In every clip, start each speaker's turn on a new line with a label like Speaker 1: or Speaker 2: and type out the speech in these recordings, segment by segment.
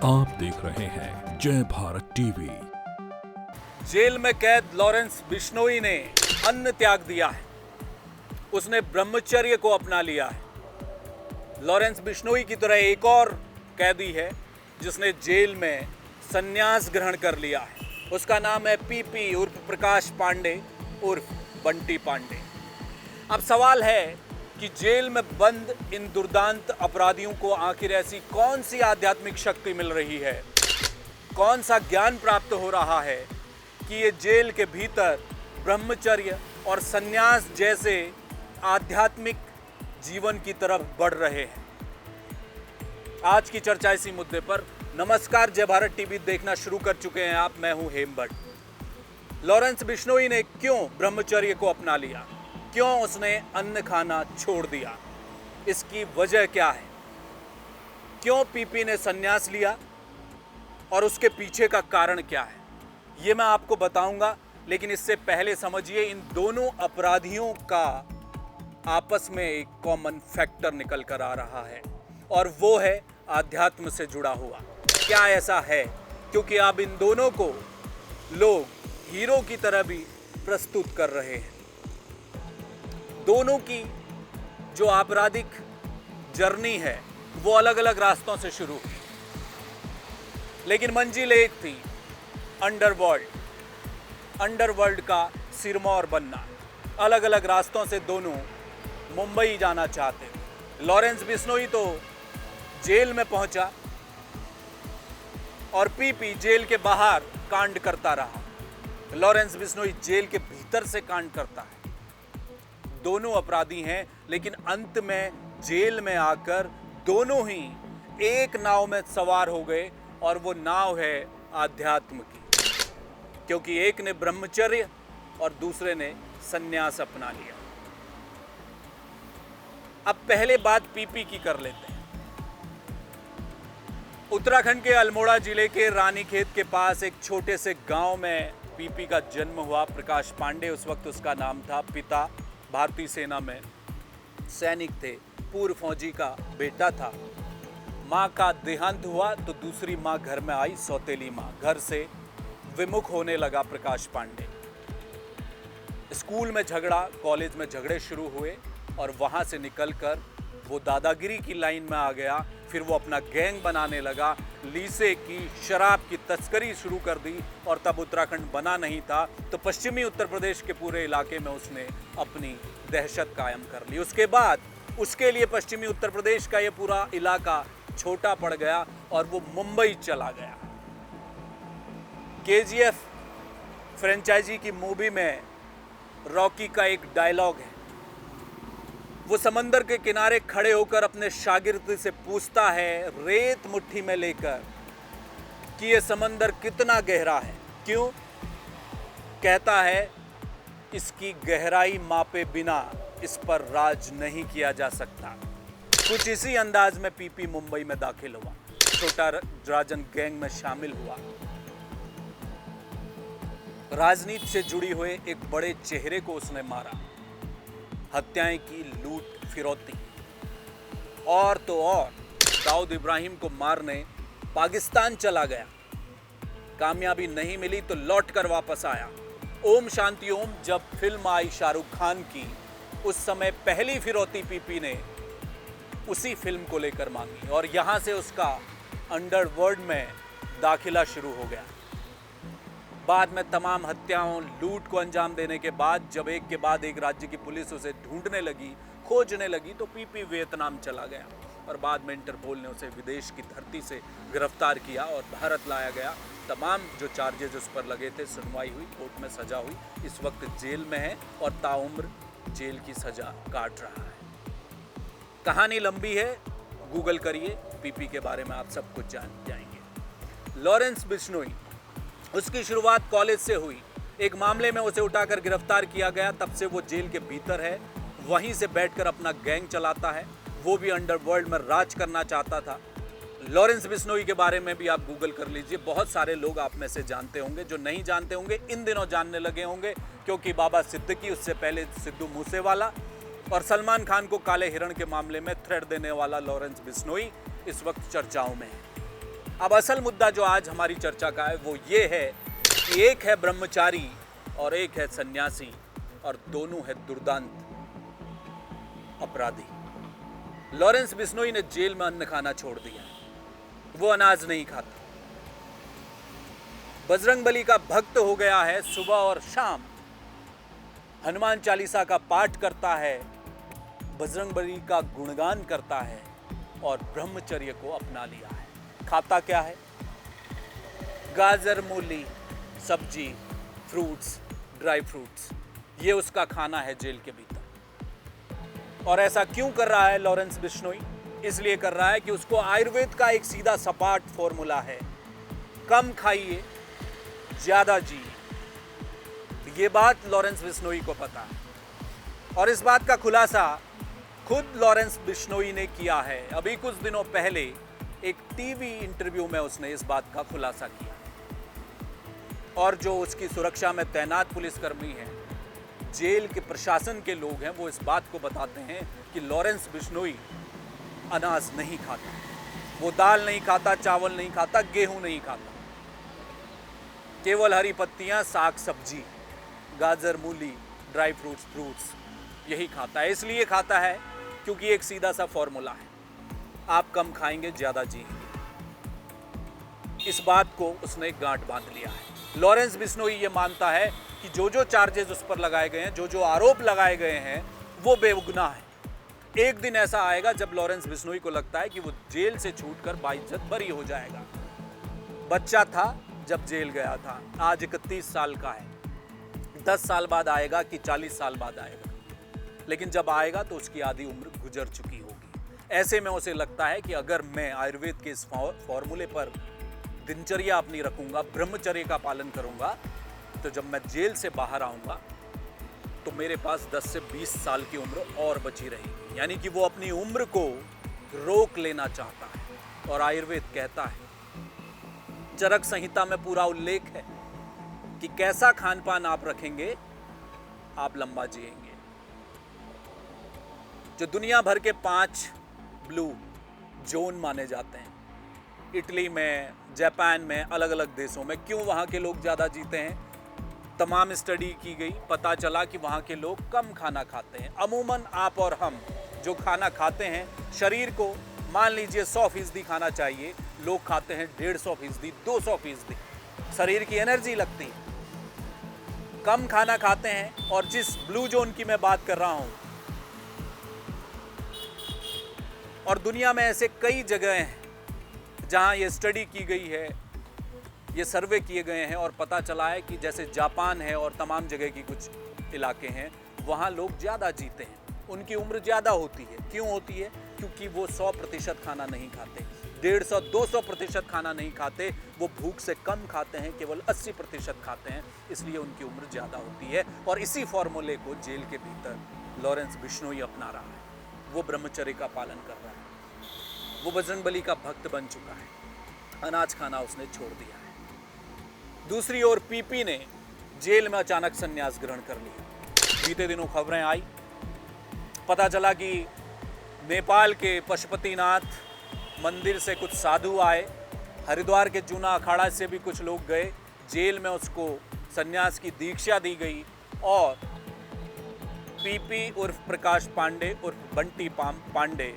Speaker 1: आप देख रहे हैं जय भारत टीवी।
Speaker 2: जेल में कैद लॉरेंस बिश्नोई ने अन्न त्याग दिया है। उसने ब्रह्मचर्य को अपना लिया है। लॉरेंस बिश्नोई की तरह एक और कैदी है जिसने जेल में संन्यास ग्रहण कर लिया है। उसका नाम है पीपी उर्फ प्रकाश पांडे उर्फ बंटी पांडे। अब सवाल है कि जेल में बंद इन दुर्दांत अपराधियों को आखिर ऐसी कौन सी आध्यात्मिक शक्ति मिल रही है, कौन सा ज्ञान प्राप्त हो रहा है कि ये जेल के भीतर ब्रह्मचर्य और संन्यास जैसे आध्यात्मिक जीवन की तरफ बढ़ रहे हैं। आज की चर्चा इसी मुद्दे पर। नमस्कार, जय भारत टीवी देखना शुरू कर चुके हैं आप। मैं हूं हेमभट्ट। लॉरेंस बिश्नोई ने क्यों ब्रह्मचर्य को अपना लिया, क्यों उसने अन्न खाना छोड़ दिया, इसकी वजह क्या है? क्यों पीपी ने संन्यास लिया और उसके पीछे का कारण क्या है, ये मैं आपको बताऊंगा। लेकिन इससे पहले समझिए, इन दोनों अपराधियों का आपस में एक कॉमन फैक्टर निकल कर आ रहा है और वो है आध्यात्म से जुड़ा हुआ। क्या ऐसा है? क्योंकि अब इन दोनों को लोग हीरो की तरह भी प्रस्तुत कर रहे हैं। दोनों की जो आपराधिक जर्नी है वो अलग अलग रास्तों से शुरू हुई, लेकिन मंजिल एक थी, अंडरवर्ल्ड का सिरमौर बनना। अलग अलग रास्तों से दोनों मुंबई जाना चाहते थे। लॉरेंस बिश्नोई तो जेल में पहुंचा और पीपी जेल के बाहर कांड करता रहा। लॉरेंस बिश्नोई जेल के भीतर से कांड करता है। दोनों अपराधी हैं, लेकिन अंत में जेल में आकर दोनों ही एक नाव में सवार हो गए और वो नाव है आध्यात्म की। क्योंकि एक ने ब्रह्मचर्य और दूसरे ने संन्यास अपना लिया। अब पहले बात पीपी की कर लेते हैं। उत्तराखंड के अल्मोड़ा जिले के रानीखेत के पास एक छोटे से गांव में पीपी का जन्म हुआ। प्रकाश पांडे उस वक्त उसका नाम था। पिता भारतीय सेना में सैनिक थे, पूर्व फौजी का बेटा था। माँ का देहांत हुआ तो दूसरी माँ घर में आई, सौतेली माँ। घर से विमुख होने लगा प्रकाश पांडे। स्कूल में झगड़ा, कॉलेज में झगड़े शुरू हुए और वहां से निकलकर वो दादागिरी की लाइन में आ गया। फिर वो अपना गैंग बनाने लगा, लीसे की, शराब की तस्करी शुरू कर दी। और तब उत्तराखंड बना नहीं था, तो पश्चिमी उत्तर प्रदेश के पूरे इलाके में उसने अपनी दहशत कायम कर ली। उसके बाद उसके लिए पश्चिमी उत्तर प्रदेश का ये पूरा इलाका छोटा पड़ गया और वो मुंबई चला गया। केजीएफ फ्रेंचाइजी की मूवी में रॉकी का एक डायलॉग है। वो समंदर के किनारे खड़े होकर अपने शागिर्द से पूछता है, रेत मुट्ठी में लेकर, कि ये समंदर कितना गहरा है। क्यों? कहता है, इसकी गहराई मापे बिना इस पर राज नहीं किया जा सकता। कुछ इसी अंदाज में पीपी मुंबई में दाखिल हुआ, छोटा राजन गैंग में शामिल हुआ। राजनीति से जुड़ी हुए एक बड़े चेहरे को उसने मारा, हत्याएं की, लूट फिरौती। और तो और दाऊद इब्राहिम को मारने पाकिस्तान चला गया। कामयाबी नहीं मिली तो लौट कर वापस आया। ओम शांति ओम जब फिल्म आई शाहरुख खान की, उस समय पहली फिरौती पीपी ने उसी फिल्म को लेकर मांगी और यहां से उसका अंडरवर्ल्ड में दाखिला शुरू हो गया। बाद में तमाम हत्याओं, लूट को अंजाम देने के बाद जब एक के बाद एक राज्य की पुलिस उसे ढूंढने लगी, खोजने लगी, तो पीपी वियतनाम चला गया और बाद में इंटरपोल ने उसे विदेश की धरती से गिरफ्तार किया और भारत लाया गया। तमाम जो चार्जेज उस पर लगे थे, सुनवाई हुई, कोर्ट में सजा हुई। इस वक्त जेल में है और ताउम्र जेल की सजा काट रहा है। कहानी लंबी है, गूगल करिए, पीपी के बारे में आप सब कुछ जान जाएंगे। लॉरेंस बिश्नोई, उसकी शुरुआत कॉलेज से हुई। एक मामले में उसे उठाकर गिरफ्तार किया गया, तब से वो जेल के भीतर है। वहीं से बैठकर अपना गैंग चलाता है। वो भी अंडरवर्ल्ड में राज करना चाहता था। लॉरेंस बिश्नोई के बारे में भी आप गूगल कर लीजिए। बहुत सारे लोग आप में से जानते होंगे, जो नहीं जानते होंगे इन दिनों जानने लगे होंगे, क्योंकि बाबा सिद्दीकी, उससे पहले सिद्धू मूसेवाला और सलमान खान को काले हिरण के मामले में थ्रेड देने वाला लॉरेंस बिश्नोई इस वक्त चर्चाओं में है। अब असल मुद्दा जो आज हमारी चर्चा का है वो ये है कि एक है ब्रह्मचारी और एक है सन्यासी, और दोनों है दुर्दांत अपराधी। लॉरेंस बिश्नोई ने जेल में अन्न खाना छोड़ दिया, वो अनाज नहीं खाता। बजरंगबली का भक्त हो गया है, सुबह और शाम हनुमान चालीसा का पाठ करता है, बजरंगबली का गुणगान करता है और ब्रह्मचर्य को अपना लिया है। खाता क्या है? गाजर, मूली, सब्जी, फ्रूट्स, ड्राई फ्रूट्स, ये उसका खाना है जेल के भीतर। और ऐसा क्यों कर रहा है लॉरेंस बिश्नोई? इसलिए कर रहा है कि उसको आयुर्वेद का एक सीधा सपाट फॉर्मूला है, कम खाइए ज्यादा जिए। ये बात लॉरेंस बिश्नोई को पता है और इस बात का खुलासा खुद लॉरेंस बिश्नोई ने किया है। अभी कुछ दिनों पहले एक टीवी इंटरव्यू में उसने इस बात का खुलासा किया। और जो उसकी सुरक्षा में तैनात पुलिसकर्मी हैं, जेल के प्रशासन के लोग हैं, वो इस बात को बताते हैं कि लॉरेंस बिश्नोई अनाज नहीं खाता। वो दाल नहीं खाता, चावल नहीं खाता, गेहूं नहीं खाता, केवल हरी पत्तियां, साग सब्जी, गाजर, मूली, ड्राई फ्रूट्स यही खाता है। इसलिए खाता है क्योंकि एक सीधा सा फॉर्मूला है, आप कम खाएंगे ज्यादा जिएंगे। इस बात को उसने गांठ बांध लिया है। लॉरेंस बिश्नोई ये मानता है कि जो जो चार्जेस उस पर लगाए गए हैं, जो जो आरोप लगाए गए हैं, वो बेगुनाह है। एक दिन ऐसा आएगा जब लॉरेंस बिश्नोई को लगता है कि वो जेल से छूटकर बाइज्जत बरी हो जाएगा। बच्चा था जब जेल गया था, आज 31 साल का है। 10 साल बाद आएगा कि 40 साल बाद आएगा, लेकिन जब आएगा तो उसकी आधी उम्र गुजर चुकी होगी। ऐसे में उसे लगता है कि अगर मैं आयुर्वेद के इस फॉर्मूले पर दिनचर्या अपनी रखूंगा, ब्रह्मचर्य का पालन करूंगा, तो जब मैं जेल से बाहर आऊंगा तो मेरे पास 10 से 20 साल की उम्र और बची रहेगी। यानी कि वो अपनी उम्र को रोक लेना चाहता है। और आयुर्वेद कहता है, चरक संहिता में पूरा उल्लेख है कि कैसा खान पान आप रखेंगे, आप लंबा जिएंगे। जो दुनिया भर के 5 ब्लू जोन माने जाते हैं, इटली में, जापान में, अलग अलग देशों में, क्यों वहाँ के लोग ज़्यादा जीते हैं? तमाम स्टडी की गई, पता चला कि वहाँ के लोग कम खाना खाते हैं। अमूमन आप और हम जो खाना खाते हैं, शरीर को मान लीजिए 100% खाना चाहिए, लोग खाते हैं 150%, 200%। शरीर की एनर्जी लगती है। कम खाना खाते हैं। और जिस ब्लू जोन की मैं बात कर रहा हूँ, और दुनिया में ऐसे कई जगह हैं जहाँ ये स्टडी की गई है, ये सर्वे किए गए हैं और पता चला है कि जैसे जापान है और तमाम जगह की कुछ इलाके हैं, वहाँ लोग ज़्यादा जीते हैं, उनकी उम्र ज़्यादा होती है। क्यों होती है? क्योंकि वो 100% खाना नहीं खाते, 150-200% खाना नहीं खाते, वो भूख से कम खाते हैं, केवल 80% खाते हैं, इसलिए उनकी उम्र ज़्यादा होती है। और इसी फॉर्मूले को जेल के भीतर लॉरेंस बिश्नोई अपना रहा है। वो ब्रह्मचर्य का पालन कर रहा है, वो बजरंगबली का भक्त बन चुका है, अनाज खाना उसने छोड़ दिया है। दूसरी ओर पीपी ने जेल में अचानक संन्यास ग्रहण कर लिया। बीते दिनों खबरें आई, पता चला कि नेपाल के पशुपतिनाथ मंदिर से कुछ साधु आए, हरिद्वार के जूना अखाड़ा से भी कुछ लोग गए, जेल में उसको संन्यास की दीक्षा दी गई और पीपी उर्फ प्रकाश पांडे उर्फ बंटी पांडे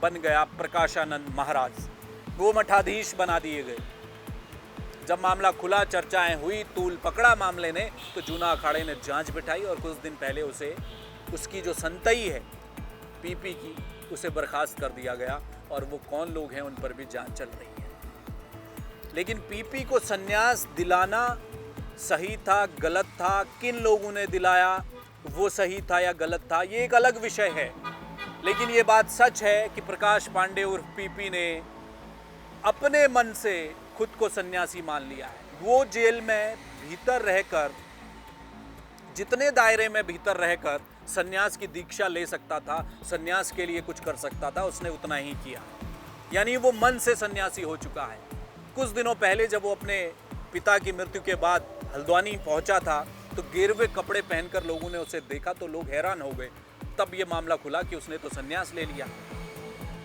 Speaker 2: बन गया प्रकाशानंद महाराज। वो मठाधीश बना दिए गए। जब मामला खुला, चर्चाएं हुई, तूल पकड़ा मामले ने, तो जूना अखाड़े ने जांच बिठाई और कुछ दिन पहले उसे, उसकी जो संतई है पीपी की, उसे बर्खास्त कर दिया गया और वो कौन लोग हैं उन पर भी जांच चल रही है। लेकिन पीपी को संन्यास दिलाना सही था, गलत था, किन लोगों ने दिलाया, वो सही था या गलत था, ये एक अलग विषय है। लेकिन ये बात सच है कि प्रकाश पांडे उर्फ पीपी ने अपने मन से खुद को सन्यासी मान लिया है। वो जेल में भीतर रहकर, जितने दायरे में भीतर रहकर सन्यास की दीक्षा ले सकता था, सन्यास के लिए कुछ कर सकता था, उसने उतना ही किया। यानी वो मन से सन्यासी हो चुका है। कुछ दिनों पहले जब वो अपने पिता की मृत्यु के बाद हल्द्वानी पहुंचा था, तो गेरुए कपड़े पहनकर लोगों ने उसे देखा तो लोग हैरान हो गए। तब ये मामला खुला कि उसने तो सन्यास ले लिया।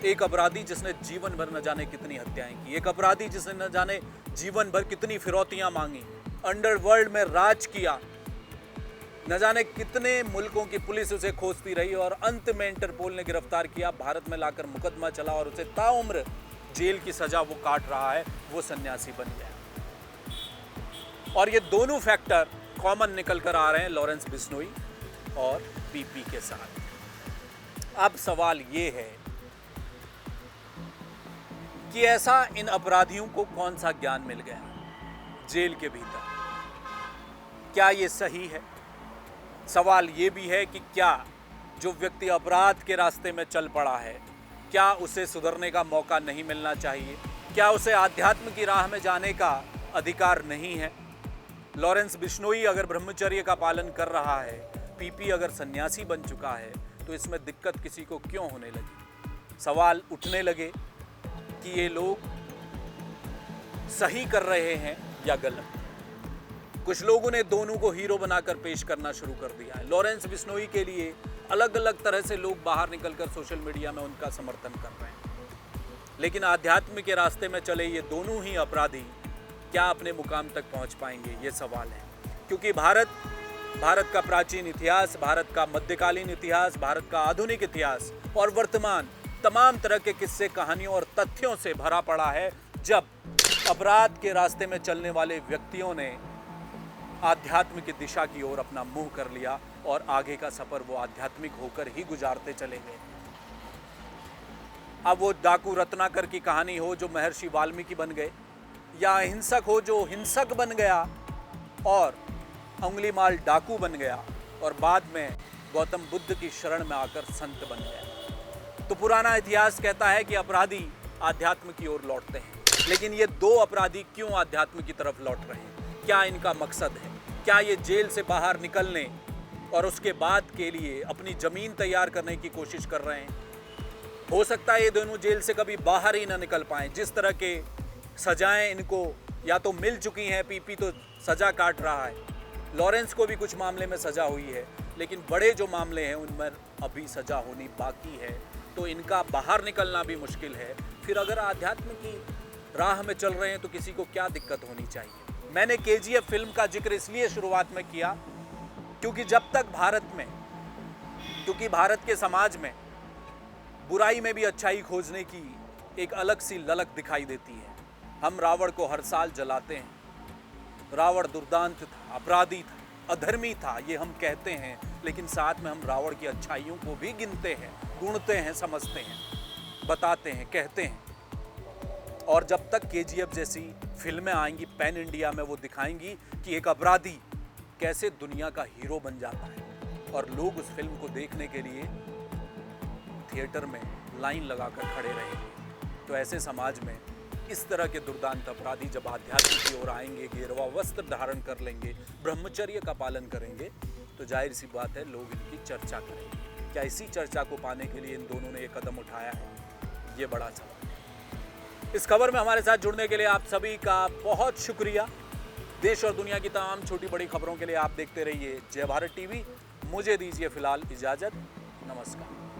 Speaker 2: एक अपराधी जिसने जीवन भर न जाने कितनी हत्याएं की, एक अपराधी जिसने न जाने जीवन भर कितनी फिरौतियां मांगी, अंडरवर्ल्ड में राज किया, न जाने कितने मुल्कों की पुलिस उसे खोजती रही और अंत में इंटरपोल ने गिरफ्तार किया, भारत में लाकर मुकदमा चला और उसे ताउम्र जेल की सजा वो काट रहा है, वो सन्यासी बन गया। और ये दोनों फैक्टर कॉमन निकल कर आ रहे हैं लॉरेंस बिश्नोई और पीपी के साथ। अब सवाल ये है कि ऐसा इन अपराधियों को कौन सा ज्ञान मिल गया जेल के भीतर? क्या ये सही है? सवाल ये भी है कि क्या जो व्यक्ति अपराध के रास्ते में चल पड़ा है, क्या उसे सुधरने का मौका नहीं मिलना चाहिए? क्या उसे आध्यात्म की राह में जाने का अधिकार नहीं है? लॉरेंस बिश्नोई अगर ब्रह्मचर्य का पालन कर रहा है, पीपी अगर सन्यासी बन चुका है, तो इसमें दिक्कत किसी को क्यों होने लगी? सवाल उठने लगे कि ये लोग सही कर रहे हैं या गलत। कुछ लोगों ने दोनों को हीरो बनाकर पेश करना शुरू कर दिया है। लॉरेंस बिश्नोई के लिए अलग अलग तरह से लोग बाहर निकलकर सोशल मीडिया में उनका समर्थन कर रहे हैं, लेकिन आध्यात्म के रास्ते में चले ये दोनों ही अपराधी क्या अपने मुकाम तक पहुंच पाएंगे, ये सवाल है। क्योंकि भारत का प्राचीन इतिहास, भारत का मध्यकालीन इतिहास, भारत का आधुनिक इतिहास और वर्तमान तमाम तरह के किस्से, कहानियों और तथ्यों से भरा पड़ा है, जब अपराध के रास्ते में चलने वाले व्यक्तियों ने आध्यात्म की दिशा की ओर अपना मुंह कर लिया और आगे का सफर वो आध्यात्मिक होकर ही गुजारते चले गए। अब वो डाकू रत्नाकर की कहानी हो जो महर्षि वाल्मीकि बन गए, या हिंसक हो जो हिंसक बन गया और उंगलीमाल डाकू बन गया और बाद में गौतम बुद्ध की शरण में आकर संत बन गया। तो पुराना इतिहास कहता है कि अपराधी आध्यात्म की ओर लौटते हैं, लेकिन ये दो अपराधी क्यों आध्यात्म की तरफ लौट रहे हैं? क्या इनका मकसद है? क्या ये जेल से बाहर निकलने और उसके बाद के लिए अपनी जमीन तैयार करने की कोशिश कर रहे हैं? हो सकता है ये दोनों जेल से कभी बाहर ही ना निकल पाए। जिस तरह के सजाएं इनको या तो मिल चुकी हैं, पीपी तो सजा काट रहा है, लॉरेंस को भी कुछ मामले में सजा हुई है, लेकिन बड़े जो मामले हैं उनमें अभी सजा होनी बाकी है, तो इनका बाहर निकलना भी मुश्किल है। फिर अगर आध्यात्म की राह में चल रहे हैं तो किसी को क्या दिक्कत होनी चाहिए? मैंने केजीएफ फिल्म का जिक्र इसलिए शुरुआत में किया क्योंकि जब तक भारत के समाज में बुराई में भी अच्छाई खोजने की एक अलग सी ललक दिखाई देती है। हम रावण को हर साल जलाते हैं, रावण दुर्दांत था, अपराधी था, अधर्मी था, ये हम कहते हैं, लेकिन साथ में हम रावण की अच्छाइयों को भी गिनते हैं, गुणते हैं, समझते हैं, बताते हैं, कहते हैं। और जब तक केजीएफ जैसी फिल्में आएंगी पैन इंडिया में, वो दिखाएंगी कि एक अपराधी कैसे दुनिया का हीरो बन जाता है और लोग उस फिल्म को देखने के लिए थिएटर में लाइन लगाकर खड़े रहेंगे। तो ऐसे समाज में इस तरह के दुर्दांत अपराधी जब आध्यात्म की ओर आएंगे, गेरुआ वस्त्र धारण कर लेंगे, ब्रह्मचर्य का पालन करेंगे, तो जाहिर सी बात है लोग इनकी चर्चा करेंगे। क्या इसी चर्चा को पाने के लिए इन दोनों ने ये कदम उठाया है? ये बड़ा सवाल है। इस खबर में हमारे साथ जुड़ने के लिए आप सभी का बहुत शुक्रिया। देश और दुनिया की तमाम छोटी बड़ी खबरों के लिए आप देखते रहिए जय भारत टीवी। मुझे दीजिए फिलहाल इजाजत। नमस्कार।